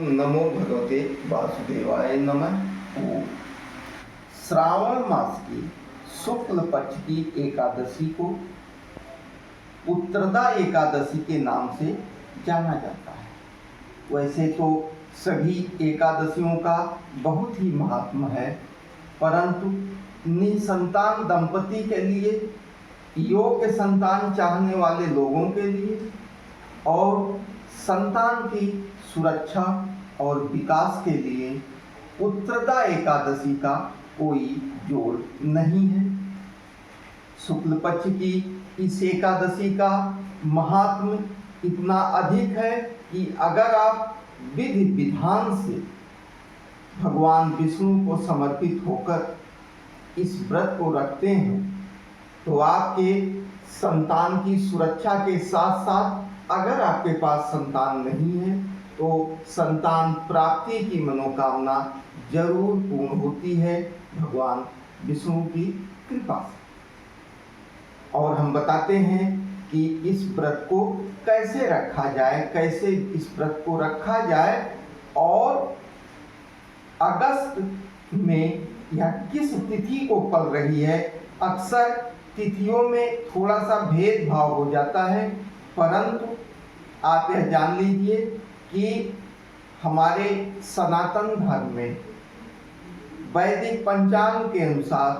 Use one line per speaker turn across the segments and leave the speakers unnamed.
नमो भगवते वासुदेवाय नमः। ओम। श्रावण मास की शुक्ल पक्ष की एकादशी को उत्तरदा एकादशी के नाम से जाना जाता है। वैसे तो सभी एकादशियों का बहुत ही महात्म है, परंतु निसंतान दंपति के लिए, योग्य संतान चाहने वाले लोगों के लिए और संतान की सुरक्षा और विकास के लिए उत्तरदा एकादशी का कोई जोड़ नहीं है। शुक्ल पक्ष की इस एकादशी का महात्म्य इतना अधिक है कि अगर आप विधि विधान से भगवान विष्णु को समर्पित होकर इस व्रत को रखते हैं तो आपके संतान की सुरक्षा के साथ साथ अगर आपके पास संतान नहीं है तो संतान प्राप्ति की मनोकामना जरूर पूर्ण होती है भगवान विष्णु की कृपा से। और हम बताते हैं कि इस व्रत को कैसे रखा जाए, कैसे इस व्रत को रखा जाए और अगस्त में यह किस तिथि को पड़ रही है। अक्सर तिथियों में थोड़ा सा भेदभाव हो जाता है, परंतु आप यह जान लीजिए कि हमारे सनातन धर्म में वैदिक पंचांग के अनुसार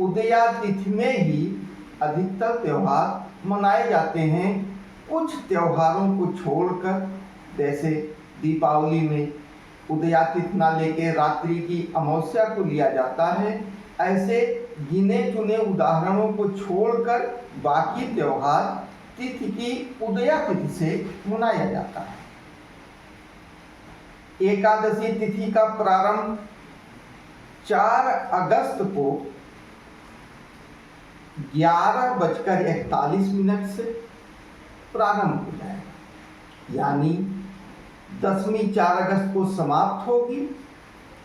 उदया तिथि में ही अधिकतर त्यौहार मनाए जाते हैं। कुछ त्योहारों को छोड़कर, जैसे दीपावली में उदया तिथि न लेके रात्रि की अमावस्या को लिया जाता है, ऐसे गिने चुने उदाहरणों को छोड़कर बाकी त्योहार तिथि की उदया तिथि से मनाया जाता है। एकादशी तिथि का प्रारंभ 4 अगस्त को 11:41 से प्रारंभ हो जाएगा, यानी दशमी 4 अगस्त को समाप्त होगी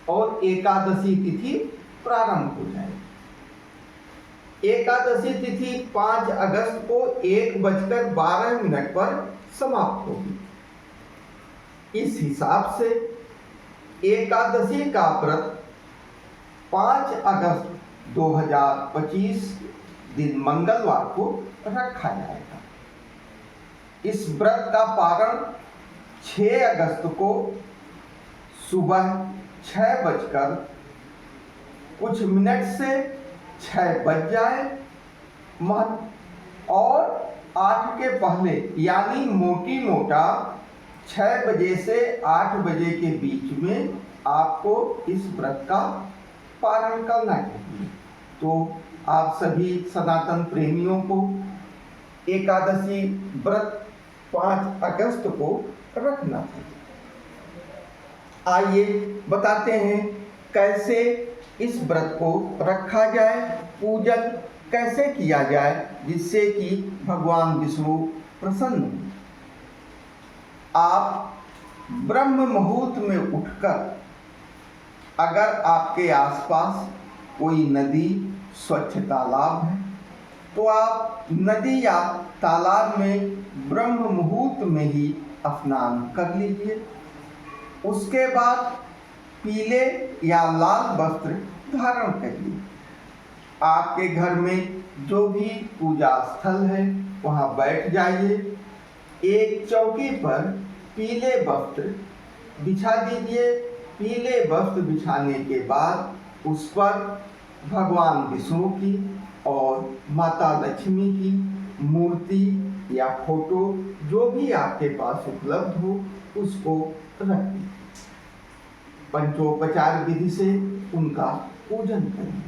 और एकादशी तिथि प्रारंभ हो जाएगी। एकादशी तिथि 5 अगस्त को 1:12 पर समाप्त होगी। इस हिसाब से एकादशी का व्रत 5 अगस्त 2025 दिन मंगलवार को रखा जाएगा। इस व्रत का पारण 6 अगस्त को सुबह 6 कुछ मिनट से 6 बज जाए और 8 के पहले, यानी मोटी मोटा 6 बजे से 8 बजे के बीच में आपको इस व्रत का पारण करना चाहिए। तो आप सभी सनातन प्रेमियों को एकादशी व्रत 5 अगस्त को रखना चाहिए। आइए बताते हैं कैसे इस व्रत को रखा जाए, पूजन कैसे किया जाए जिससे कि भगवान विष्णु प्रसन्न हो। आप ब्रह्म मुहूर्त में उठकर, अगर आपके आसपास कोई नदी, स्वच्छ तालाब है तो आप नदी या तालाब में ब्रह्म मुहूर्त में ही स्नान कर लीजिए। उसके बाद पीले या लाल वस्त्र धारण करिए। आपके घर में जो भी पूजा स्थल है वहाँ बैठ जाइए। एक चौकी पर पीले वस्त्र बिछा दीजिए। पीले वस्त्र बिछाने के बाद उस पर भगवान विष्णु की और माता लक्ष्मी की मूर्ति या फोटो जो भी आपके पास उपलब्ध हो उसको रख दीजिए। पंचोपचार विधि से उनका पूजन करें।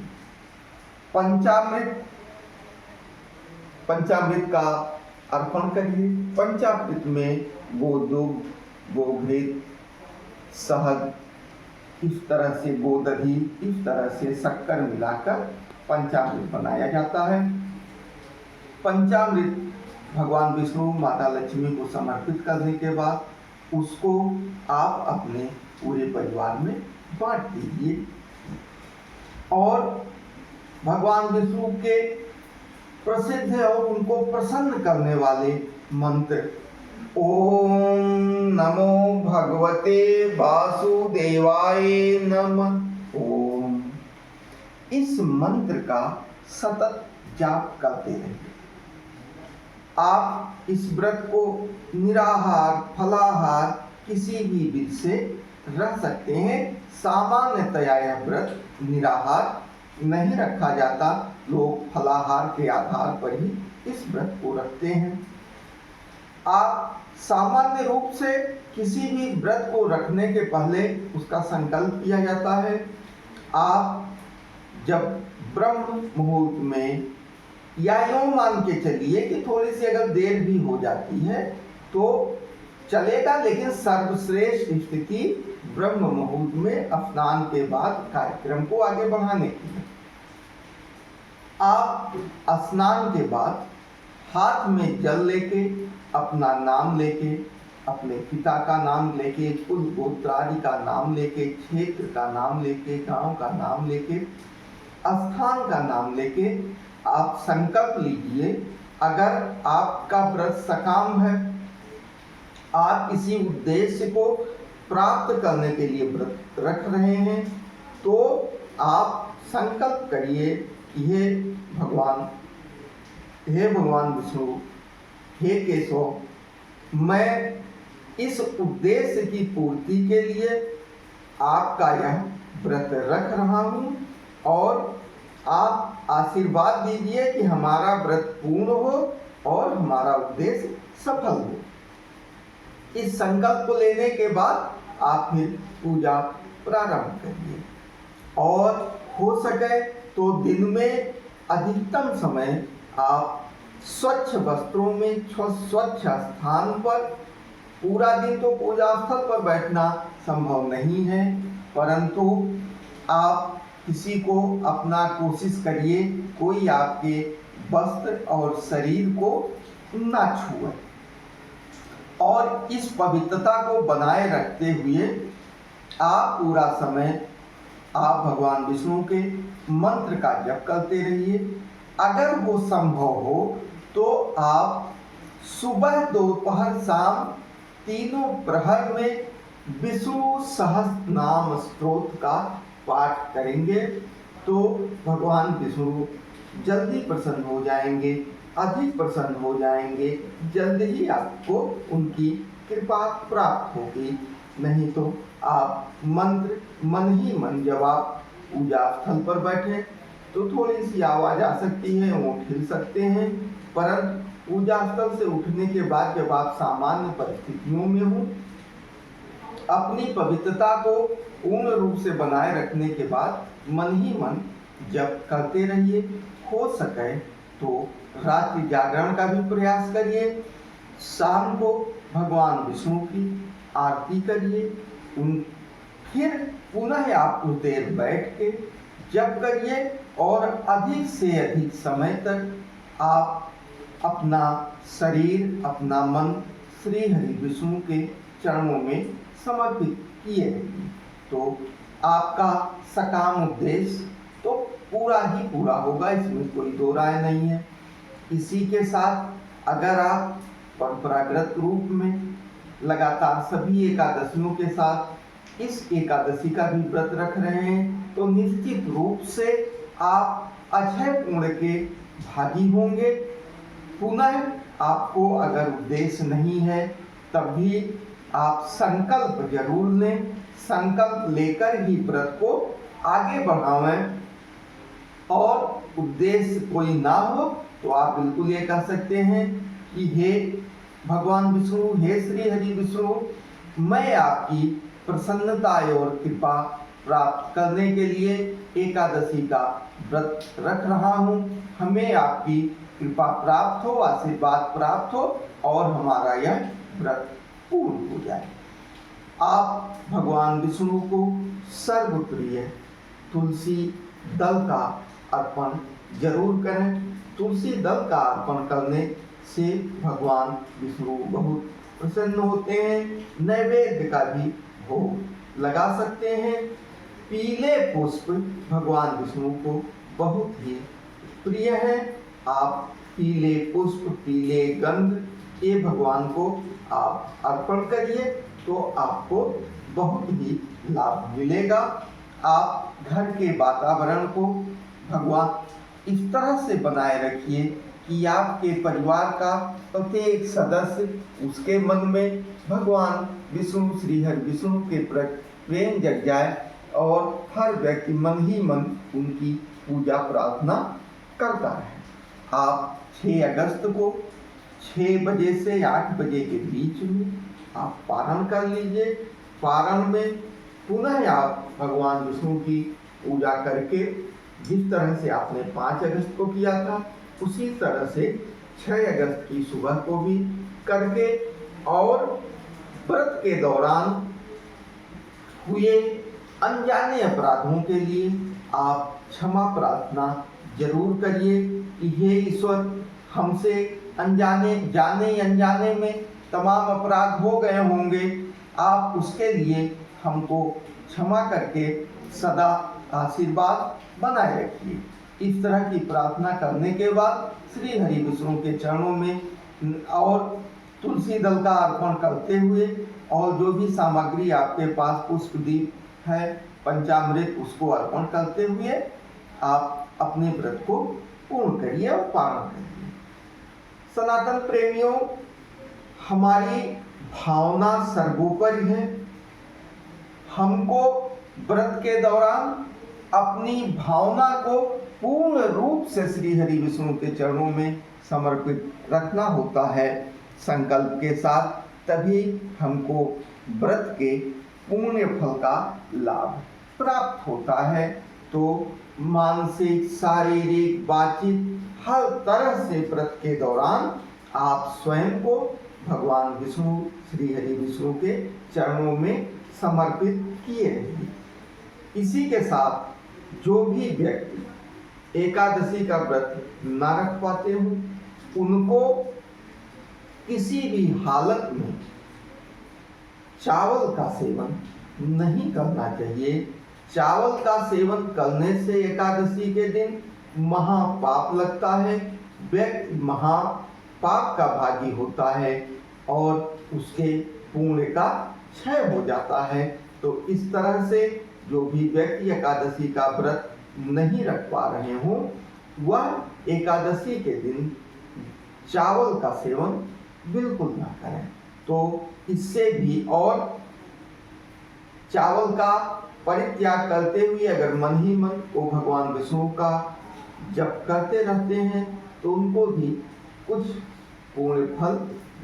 पंचामृत का अर्पण करिए। पंचामृत में गोदुग्ध, गोघृत, शहद, इस तरह से गोदही, इस तरह से शक्कर मिलाकर पंचामृत बनाया जाता है। पंचामृत भगवान विष्णु, माता लक्ष्मी को समर्पित करने के बाद उसको आप अपने पूरे परिवार में बांट दीजिए और भगवान विष्णु के प्रसिद्ध और उनको प्रसन्न करने वाले मंत्र ओम नमो भगवते वासुदेवाय नमः। ओम। इस मंत्र का सतत जाप करते रहिए। आप इस व्रत को निराहार फलाहार किसी भी विधि से रख सकते हैं। सामान्यतया यह व्रत निराहार नहीं रखा जाता, लोग फलाहार के आधार पर ही इस व्रत को रखते हैं। आप सामान्य रूप से किसी भी व्रत को रखने के पहले उसका संकल्प किया जाता है। आप जब ब्रह्म मुहूर्त में, या यूं मान के चलिए कि थोड़ी सी अगर देर भी हो जाती है तो चलेगा, लेकिन सर्वश्रेष्ठ स्थिति ब्रह्म मुहूर्त में स्नान के बाद कार्यक्रम को आगे बढ़ाने की है। आप स्नान के बाद हाथ में जल लेके, अपना नाम लेके, अपने पिता का नाम लेके, कुल गोत्र आदि का नाम लेके, क्षेत्र का नाम लेके, गांव का नाम लेके, स्थान का नाम लेके आप संकल्प लीजिए। अगर आपका व्रत सकाम है, आप किसी उद्देश्य को प्राप्त करने के लिए व्रत रख रहे हैं, तो आप संकल्प करिए कि हे भगवान विष्णु, हे केशव, मैं इस उद्देश्य की पूर्ति के लिए आपका यह व्रत रख रहा हूँ, और आप आशीर्वाद दीजिए कि हमारा व्रत पूर्ण हो और हमारा उद्देश्य सफल हो। इस संकल्प को लेने के बाद आप फिर पूजा प्रारंभ करिए, और हो सके तो दिन में अधिकतम समय आप स्वच्छ वस्त्रों में स्वच्छ स्थान पर, पूरा दिन तो पूजा स्थल पर बैठना संभव नहीं है, परंतु आप किसी को अपना कोशिश करिए कोई आपके वस्त्र और शरीर को ना छुए, और इस पवित्रता को बनाए रखते हुए आप पूरा समय आप भगवान विष्णु के मंत्र का जप करते रहिए। अगर वो संभव हो तो आप सुबह दोपहर शाम तीनों प्रहर में विष्णु सहस्त्र नाम स्तोत्र का पाठ करेंगे तो भगवान विष्णु जल्दी प्रसन्न हो जाएंगे, अधिक प्रसन्न हो जाएंगे, जल्द ही आपको उनकी कृपा प्राप्त होगी। नहीं तो आप मंत्र मन ही मन जब आप पूजा स्थल पर बैठे तो थोड़ी सी आवाज़ आ सकती है, ऊँट हिल सकते हैं, परंतु पूजा स्थल से उठने के बाद जब आप सामान्य परिस्थितियों में हो, अपनी पवित्रता को पूर्ण रूप से बनाए रखने के बाद मन ही मन जप करते रहिए। हो सके तो रात्रि जागरण का भी प्रयास करिए। शाम को भगवान विष्णु की आरती करिए, फिर पुनः आप कुछ देर बैठ के जप करिए, और अधिक से अधिक समय तक आप अपना शरीर, अपना मन श्री हरि विष्णु के चरणों में समर्पित किए, तो आपका सकाम उद्देश्य तो पूरा ही पूरा होगा, इसमें कोई दो राय नहीं है। इसी के साथ अगर आप परंपरागत रूप में लगातार सभी एकादशियों के साथ इस एकादशी का भी व्रत रख रहे हैं तो निश्चित रूप से आप अक्षय पुण्य के भागी होंगे। पुनः आपको अगर उद्देश्य नहीं है तब भी आप संकल्प जरूर लें, संकल्प लेकर ही व्रत को आगे बढ़ावें, और उद्देश्य कोई ना हो तो आप बिल्कुल ये कह सकते हैं कि हे भगवान विष्णु, हे श्री हरि विष्णु, मैं आपकी प्रसन्नता और कृपा प्राप्त करने के लिए एकादशी का व्रत रख रहा हूँ, हमें आपकी कृपा प्राप्त हो, आशीर्वाद प्राप्त हो और हमारा यह व्रत पूर्ण हो जाए। आप भगवान विष्णु को सर्वप्रिय तुलसी दल का अर्पण जरूर करें। तुलसी दल का अर्पण करने से भगवान विष्णु बहुत प्रसन्न होते हैं। नैवेद्य का भी भोग लगा सकते हैं। पीले पुष्प भगवान विष्णु को बहुत ही प्रिय है। आप पीले पुष्प, पीले गंध ये भगवान को आप अर्पण करिए तो आपको बहुत ही लाभ मिलेगा। आप घर के वातावरण को भगवान इस तरह से बनाए रखिए कि आपके परिवार का प्रत्येक सदस्य उसके मन में भगवान विष्णु श्री हरि विष्णु के प्रति प्रेम जग जाए और हर व्यक्ति मन ही मन उनकी पूजा प्रार्थना करता रहे। आप 6 अगस्त को 6 बजे से 8 बजे के बीच में आप पारण कर लीजिए। पारण में पुनः आप भगवान विष्णु की पूजा करके जिस तरह से आपने 5 अगस्त को किया था उसी तरह से 6 अगस्त की सुबह को भी करके और व्रत के दौरान हुए अनजाने अपराधों के लिए आप क्षमा प्रार्थना जरूर करिए कि हे ईश्वर, हमसे जाने अनजाने में तमाम अपराध हो गए होंगे, आप उसके लिए हमको क्षमा करके सदा आशीर्वाद बनाए रखिए। इस तरह की प्रार्थना करने के बाद श्री हरि विष्णु के चरणों में और तुलसी दल का अर्पण करते हुए और जो भी सामग्री आपके पास पुष्प दीप है, पंचामृत, उसको अर्पण करते हुए आप अपने व्रत को पूर्ण करिए और पारण करिए। सनातन प्रेमियों, हमारी भावना सर्वोपरि है। हमको व्रत के दौरान अपनी भावना को पूर्ण रूप से श्री हरि विष्णु के चरणों में समर्पित रखना होता है संकल्प के साथ, तभी हमको व्रत के पुण्य फल का लाभ प्राप्त होता है। तो मानसिक, शारीरिक, बातचीत हर तरह से व्रत के दौरान आप स्वयं को भगवान विष्णु श्री हरि विष्णु के चरणों में समर्पित किए रहिए। इसी के साथ जो भी व्यक्ति एकादशी का व्रत न रख पाते हो उनको किसी भी हालत में चावल का सेवन नहीं करना चाहिए। चावल का सेवन करने से एकादशी के दिन महापाप लगता है, व्यक्ति महापाप का भागी होता है और उसके पुण्य का क्षय हो जाता है। तो इस तरह से जो भी व्यक्ति एकादशी का व्रत नहीं रख पा रहे हों वह एकादशी के दिन चावल का सेवन बिल्कुल ना करें। तो इससे भी और चावल का परित्याग करते हुए अगर मन ही मन वो भगवान विष्णु का जप करते रहते हैं तो उनको भी कुछ पुण्य फल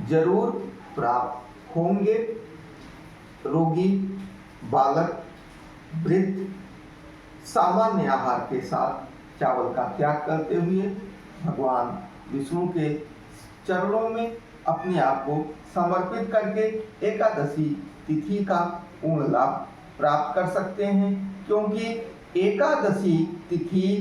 जरूर प्राप्त होंगे। रोगी, बालक, वृद्ध सामान्य आहार के साथ चावल का त्याग करते हुए भगवान विष्णु के चरणों में अपने आप को समर्पित करके एकादशी तिथि का पूर्ण लाभ प्राप्त कर सकते हैं। क्योंकि एकादशी तिथि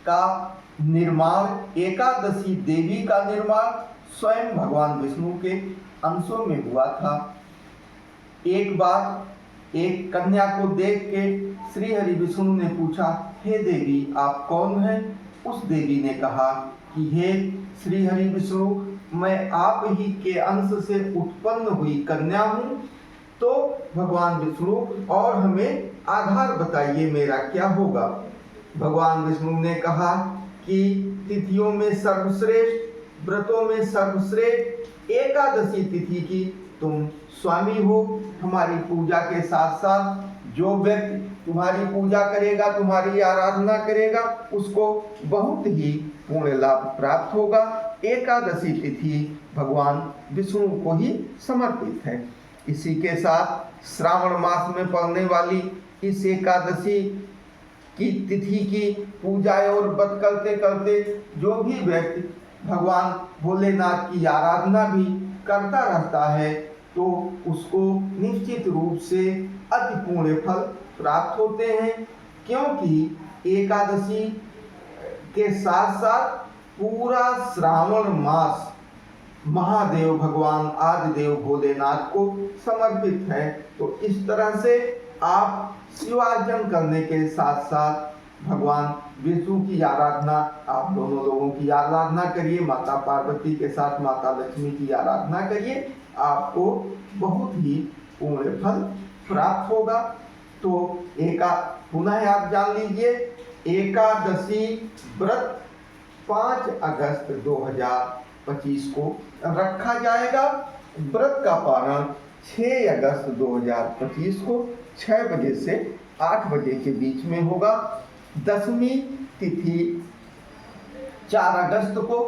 का निर्माण, एकादशी देवी का निर्माण स्वयं भगवान विष्णु के अंशों में हुआ था। एक बार एक कन्या को देख के श्री हरि विष्णु ने पूछा, हे देवी आप कौन हैं? उस देवी ने कहा कि हे श्री हरि विष्णु, मैं आप ही के अंश से उत्पन्न हुई कन्या हूँ। तो भगवान विष्णु और हमें आधार बताइए मेरा क्या होगा। भगवान विष्णु ने कहा कि तिथियों में सर्वश्रेष्ठ, व्रतों में सर्वश्रेष्ठ एकादशी तिथि की तुम स्वामी हो। हमारी पूजा के साथ साथ जो व्यक्ति तुम्हारी पूजा करेगा, तुम्हारी आराधना करेगा, उसको बहुत ही पुण्य लाभ प्राप्त होगा। एकादशी तिथि भगवान विष्णु को ही समर्पित है। इसी के साथ श्रावण मास में पड़ने वाली इस एकादशी की तिथि की पूजा और व्रत करते करते जो भी व्यक्ति भगवान भोलेनाथ की आराधना भी करता रहता है तो उसको निश्चित रूप से अति पुण्य फल प्राप्त होते हैं। क्योंकि एकादशी के साथ साथ पूरा श्रावण मास महादेव भगवान आदिदेव भोलेनाथ को समर्पित है। तो इस तरह से आप शिवार्चन करने के साथ साथ भगवान विष्णु की आराधना, आप दोनों लोगों की आराधना करिए, माता पार्वती के साथ माता लक्ष्मी की आराधना करिए, आपको बहुत ही पूर्ण फल प्राप्त होगा। तो पुनः आप जान लीजिए, एकादशी व्रत 5 अगस्त 2025 को रखा जाएगा। व्रत का पारण 6 अगस्त 2025 को 6 बजे से 8 बजे के बीच में होगा। दशमी तिथि 4 अगस्त को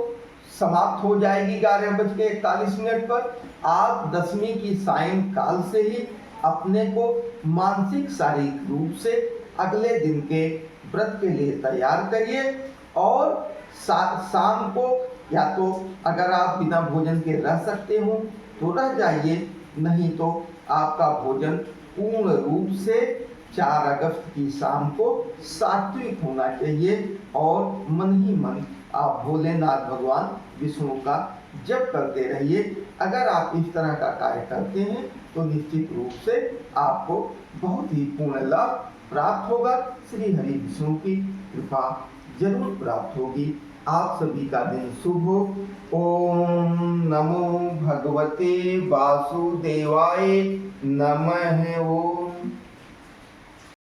समाप्त हो जाएगी 11:41 पर। आप दशमी की सायंकाल से ही अपने को मानसिक शारीरिक रूप से अगले दिन के व्रत के लिए तैयार करिए और शाम को या तो अगर आप बिना भोजन के रह सकते हो तो रह जाइए, नहीं तो आपका भोजन पूर्ण रूप से 4 अगस्त की शाम को सात्विक होना चाहिए और मन ही मन आप भोलेनाथ भगवान विष्णु का जप करते रहिए। अगर आप इस तरह का कार्य करते हैं तो निश्चित रूप से आपको बहुत ही पूर्ण लाभ प्राप्त होगा। श्री हरि विष्णु की कृपा जरूर प्राप्त होगी। आप सभी का दिन शुभ हो। ओम नमो भगवते वासुदेवाय नमः। ओम